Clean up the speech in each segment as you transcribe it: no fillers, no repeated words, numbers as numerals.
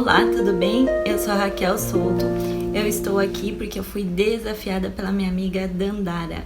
Olá, tudo bem? Eu sou a Raquel Souto. Eu estou aqui porque eu fui desafiada pela minha amiga Dandara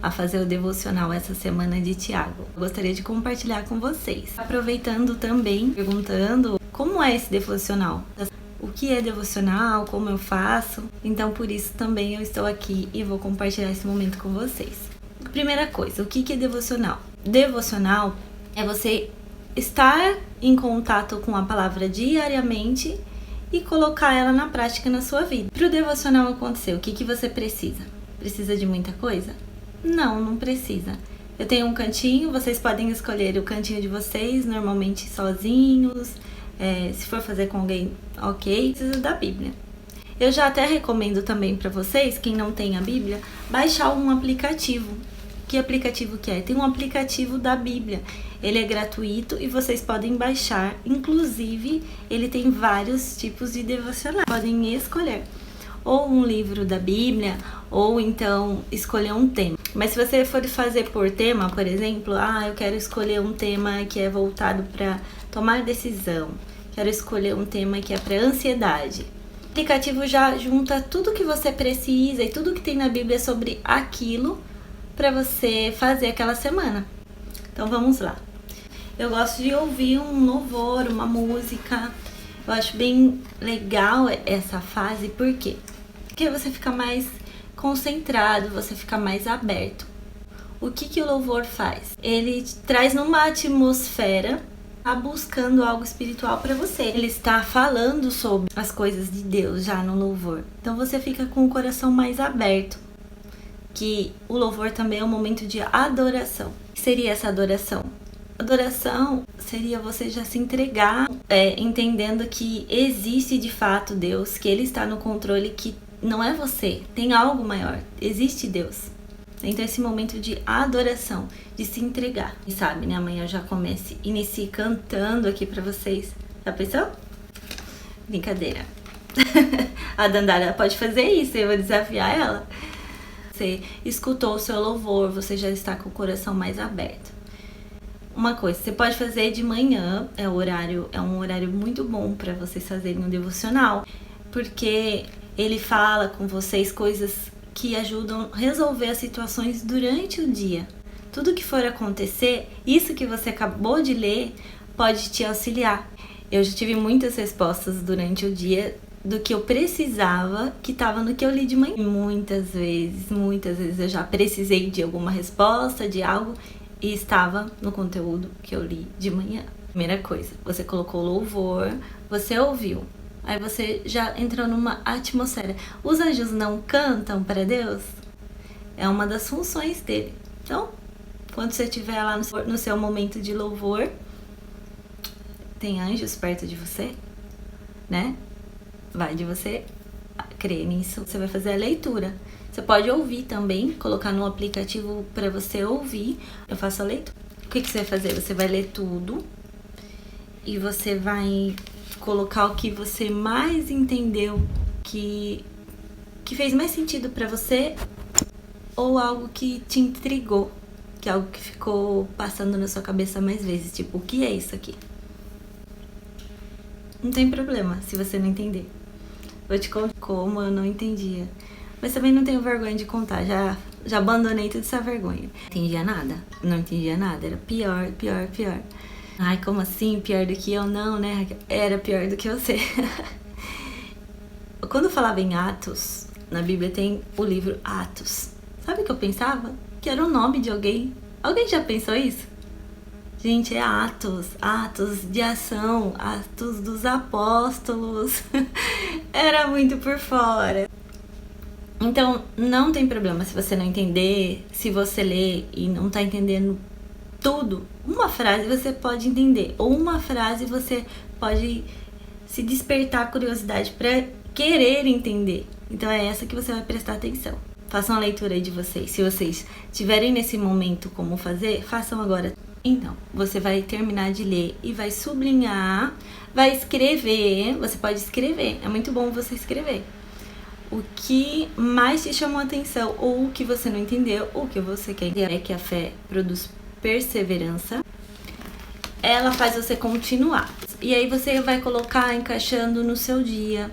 a fazer o devocional essa semana de Tiago. Eu gostaria de compartilhar com vocês. Aproveitando também, perguntando como é esse devocional. O que é devocional, como eu faço. Então, por isso também eu estou aqui e vou compartilhar esse momento com vocês. Primeira coisa, o que é devocional? Devocional é você estar em contato com a palavra diariamente e colocar ela na prática na sua vida. Para o devocional acontecer, o que você precisa? Precisa de muita coisa? Não precisa. Eu tenho um cantinho, vocês podem escolher o cantinho de vocês, normalmente sozinhos, se for fazer com alguém, ok. Precisa da Bíblia. Eu já até recomendo também para vocês, quem não tem a Bíblia, baixar um aplicativo. Que aplicativo que é? Tem um aplicativo da Bíblia. Ele é gratuito e vocês podem baixar. Inclusive, ele tem vários tipos de devocionais. Podem escolher ou um livro da Bíblia, ou então escolher um tema. Mas se você for fazer por tema, por exemplo, eu quero escolher um tema que é voltado para tomar decisão. Quero escolher um tema que é para ansiedade. O aplicativo já junta tudo que você precisa e tudo que tem na Bíblia sobre aquilo para você fazer aquela semana. Então vamos lá. Eu gosto de ouvir um louvor, uma música. Eu acho bem legal essa fase, por quê? Porque você fica mais concentrado, você fica mais aberto. O que o louvor faz? Ele traz numa atmosfera, tá buscando algo espiritual para você. Ele está falando sobre as coisas de Deus já no louvor. Então você fica com o coração mais aberto. Que o louvor também é um momento de adoração. O que seria essa adoração? Adoração seria você já se entregar, entendendo que existe de fato Deus, que Ele está no controle, que não é você, tem algo maior, existe Deus. Então esse momento de adoração, de se entregar. E sabe, né? Amanhã eu já inicie cantando aqui pra vocês. Já pensou? Brincadeira. A Dandara pode fazer isso, eu vou desafiar ela. Você escutou o seu louvor, você já está com o coração mais aberto. Uma coisa, você pode fazer de manhã, é um horário muito bom para vocês fazerem um devocional, porque ele fala com vocês coisas que ajudam a resolver as situações durante o dia. Tudo que for acontecer, isso que você acabou de ler, pode te auxiliar. Eu já tive muitas respostas durante o dia do que eu precisava, que estava no que eu li de manhã. Muitas vezes eu já precisei de alguma resposta, de algo, e estava no conteúdo que eu li de manhã. Primeira coisa, você colocou louvor, você ouviu, aí você já entrou numa atmosfera. Os anjos não cantam para Deus? É uma das funções dele. Então, quando você estiver lá no seu momento de louvor, tem anjos perto de você, né? Vai de você crer nisso. Você vai fazer a leitura. Você pode ouvir também, colocar no aplicativo para você ouvir. Eu faço a leitura. O que você vai fazer? Você vai ler tudo e você vai colocar o que você mais entendeu, que fez mais sentido para você, ou algo que te intrigou, que é algo que ficou passando na sua cabeça mais vezes. Tipo, o que é isso aqui? Não tem problema se você não entender. Vou te contar como eu não entendia. Mas também não tenho vergonha de contar. Já abandonei toda essa vergonha. Não entendia nada. Era pior. Ai, como assim? Pior do que eu? Não, né? Era pior do que você. Quando eu falava em Atos, na Bíblia tem o livro Atos. Sabe o que eu pensava? Que era o nome de alguém. Alguém já pensou isso? Gente, é Atos de ação, Atos dos apóstolos. Era muito por fora. Então, não tem problema se você não entender, se você ler e não tá entendendo tudo. Uma frase você pode entender, ou uma frase você pode se despertar a curiosidade para querer entender. Então, é essa que você vai prestar atenção. Façam a leitura aí de vocês. Se vocês tiverem nesse momento como fazer, façam agora. Então, você vai terminar de ler e vai sublinhar, vai escrever. Você pode escrever, é muito bom você escrever o que mais te chamou a atenção, ou o que você não entendeu, ou o que você quer entender. É que a fé produz perseverança, ela faz você continuar. E aí você vai colocar encaixando no seu dia,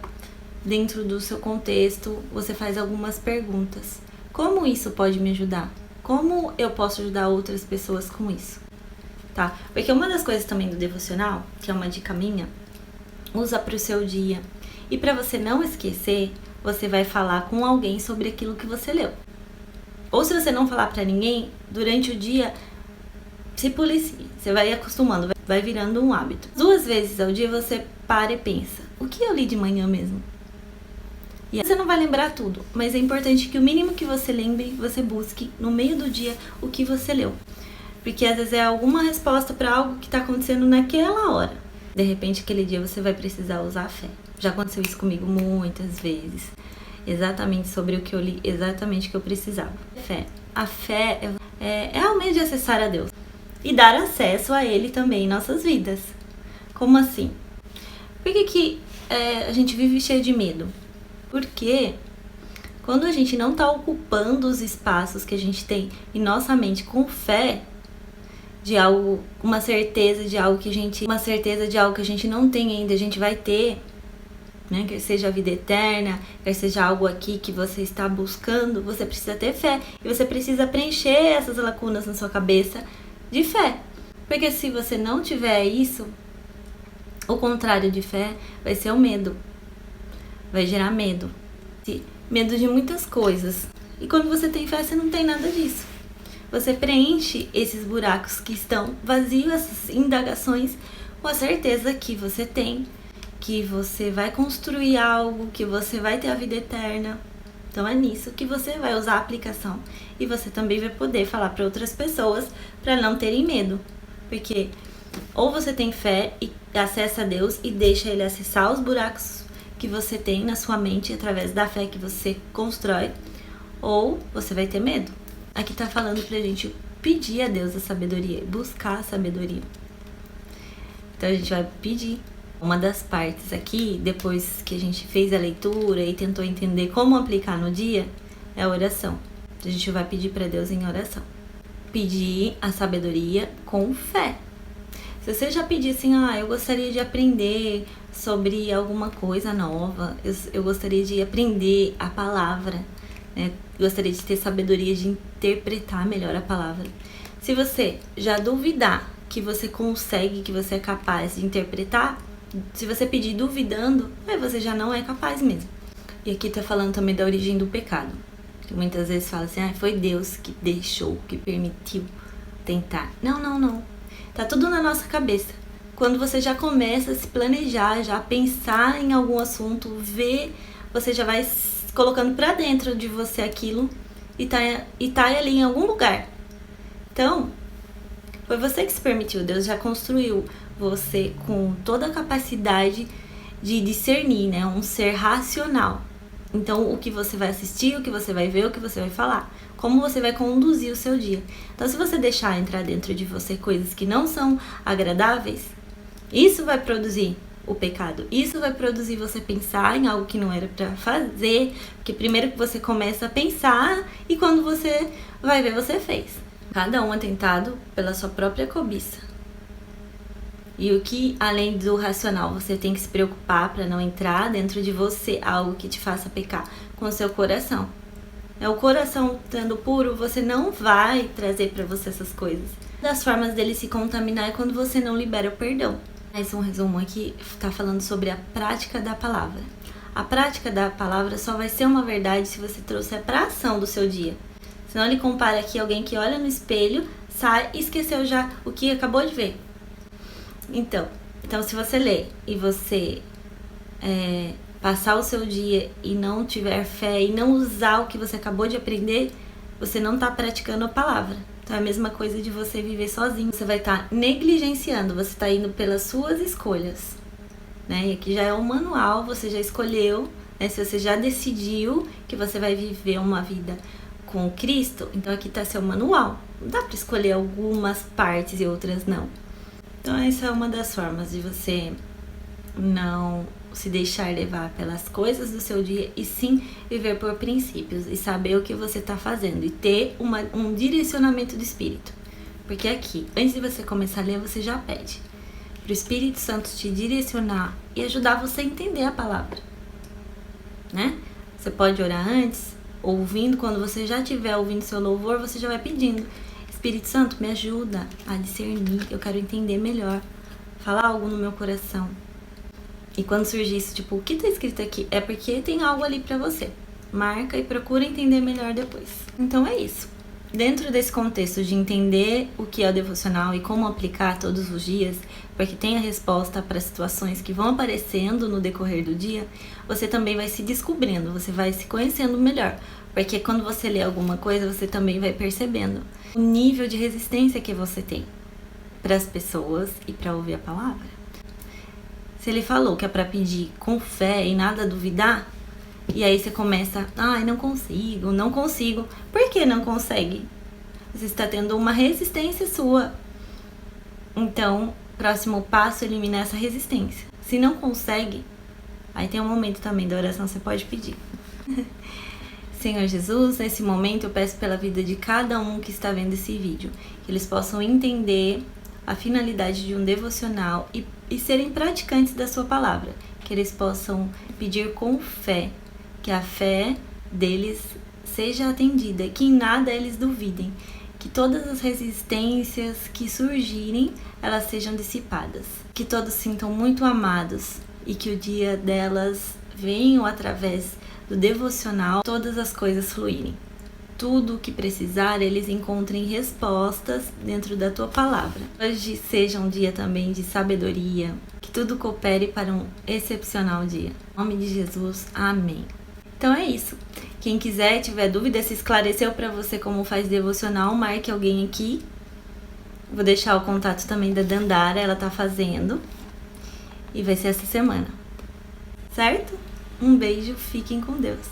dentro do seu contexto, você faz algumas perguntas. Como isso pode me ajudar? Como eu posso ajudar outras pessoas com isso? Tá? Porque uma das coisas também do devocional, que é uma dica minha, usa para o seu dia. E para você não esquecer, você vai falar com alguém sobre aquilo que você leu. Ou se você não falar para ninguém, durante o dia, se policie. Você vai acostumando, vai virando um hábito. 2 vezes ao dia você para e pensa, o que eu li de manhã mesmo? E aí você não vai lembrar tudo, mas é importante que o mínimo que você lembre, você busque no meio do dia o que você leu. Porque às vezes é alguma resposta para algo que está acontecendo naquela hora. De repente, aquele dia você vai precisar usar a fé. Já aconteceu isso comigo muitas vezes. Exatamente sobre o que eu li, exatamente o que eu precisava. Fé. A fé é o meio de acessar a Deus. E dar acesso a Ele também em nossas vidas. Como assim? Por que a gente vive cheio de medo? Porque quando a gente não está ocupando os espaços que a gente tem em nossa mente com fé, de algo, uma certeza de algo que a gente não tem ainda, a gente vai ter, né? Quer seja a vida eterna, quer seja algo aqui que você está buscando, você precisa ter fé. E você precisa preencher essas lacunas na sua cabeça de fé. Porque se você não tiver isso, o contrário de fé vai ser o medo. Vai gerar medo. Medo de muitas coisas. E quando você tem fé, você não tem nada disso. Você preenche esses buracos que estão vazios, essas indagações, com a certeza que você tem, que você vai construir algo, que você vai ter a vida eterna. Então é nisso que você vai usar a aplicação. E você também vai poder falar para outras pessoas para não terem medo. Porque ou você tem fé e acessa a Deus e deixa Ele acessar os buracos que você tem na sua mente através da fé que você constrói, ou você vai ter medo. Aqui tá falando pra gente pedir a Deus a sabedoria, buscar a sabedoria. Então a gente vai pedir. Uma das partes aqui, depois que a gente fez a leitura e tentou entender como aplicar no dia, é a oração. A gente vai pedir pra Deus em oração. Pedir a sabedoria com fé. Se você já pedir assim, eu gostaria de aprender sobre alguma coisa nova, eu gostaria de aprender a palavra, né? Gostaria de ter sabedoria de interpretar melhor a palavra. Se você já duvidar que você consegue, que você é capaz de interpretar, se você pedir duvidando, você já não é capaz mesmo. E aqui tá falando também da origem do pecado. Que muitas vezes fala assim, foi Deus que deixou, que permitiu tentar. Não. Tá tudo na nossa cabeça. Quando você já começa a se planejar, já a pensar em algum assunto, você já vai colocando pra dentro de você aquilo e tá ali em algum lugar. Então, foi você que se permitiu. Deus já construiu você com toda a capacidade de discernir, né? Um ser racional. Então, o que você vai assistir, o que você vai ver, o que você vai falar. Como você vai conduzir o seu dia. Então, se você deixar entrar dentro de você coisas que não são agradáveis, isso vai produzir o pecado. Isso vai produzir você pensar em algo que não era pra fazer. Porque primeiro que você começa a pensar e quando você vai ver, você fez. Cada um é tentado pela sua própria cobiça. E o que, além do racional, você tem que se preocupar para não entrar dentro de você algo que te faça pecar com o seu coração. O coração estando puro, você não vai trazer para você essas coisas. Uma das formas dele se contaminar é quando você não libera o perdão. Esse é um resumo aqui, está falando sobre a prática da palavra. A prática da palavra só vai ser uma verdade se você trouxer para a ação do seu dia. Senão ele compara aqui alguém que olha no espelho, sai e esqueceu já o que acabou de ver. Então se você ler e você passar o seu dia e não tiver fé e não usar o que você acabou de aprender, você não está praticando a palavra. Então é a mesma coisa de você viver sozinho. Você vai estar negligenciando, você está indo pelas suas escolhas, né? E aqui já é um manual, você já escolheu, né? Se você já decidiu que você vai viver uma vida com Cristo, então aqui está seu manual. Não dá para escolher algumas partes e outras não. Então essa é uma das formas de você não se deixar levar pelas coisas do seu dia e sim viver por princípios e saber o que você está fazendo e ter um direcionamento do Espírito. Porque aqui, antes de você começar a ler, você já pede. para o Espírito Santo te direcionar e ajudar você a entender a palavra, né? Você pode orar antes, ouvindo, quando você já estiver ouvindo seu louvor, você já vai pedindo: Espírito Santo, me ajuda a discernir, eu quero entender melhor, falar algo no meu coração. E quando surgir isso, tipo, o que tá escrito aqui? É porque tem algo ali pra você. Marca e procura entender melhor depois. Então é isso. Dentro desse contexto de entender o que é o devocional e como aplicar todos os dias, para que tenha resposta para situações que vão aparecendo no decorrer do dia, você também vai se descobrindo, você vai se conhecendo melhor. Porque quando você lê alguma coisa, você também vai percebendo o nível de resistência que você tem para as pessoas e para ouvir a palavra. Se ele falou que é para pedir com fé e nada duvidar, e aí você começa: ai, não consigo. Por que não consegue? Você está tendo uma resistência sua. Então, próximo passo é eliminar essa resistência. Se não consegue, aí tem um momento também da oração, você pode pedir. Senhor Jesus, nesse momento eu peço pela vida de cada um que está vendo esse vídeo, que eles possam entender a finalidade de um devocional e serem praticantes da sua palavra, que eles possam pedir com fé, que a fé deles seja atendida, que em nada eles duvidem, que todas as resistências que surgirem, elas sejam dissipadas, que todos sintam muito amados e que o dia delas venham através do devocional, todas as coisas fluírem. Tudo o que precisar, eles encontrem respostas dentro da tua palavra. Hoje seja um dia também de sabedoria, que tudo coopere para um excepcional dia. Em nome de Jesus, amém. Então é isso. Quem quiser, tiver dúvida, se esclareceu para você como faz devocional, marque alguém aqui. Vou deixar o contato também da Dandara, ela tá fazendo. E vai ser essa semana. Certo? Um beijo, fiquem com Deus.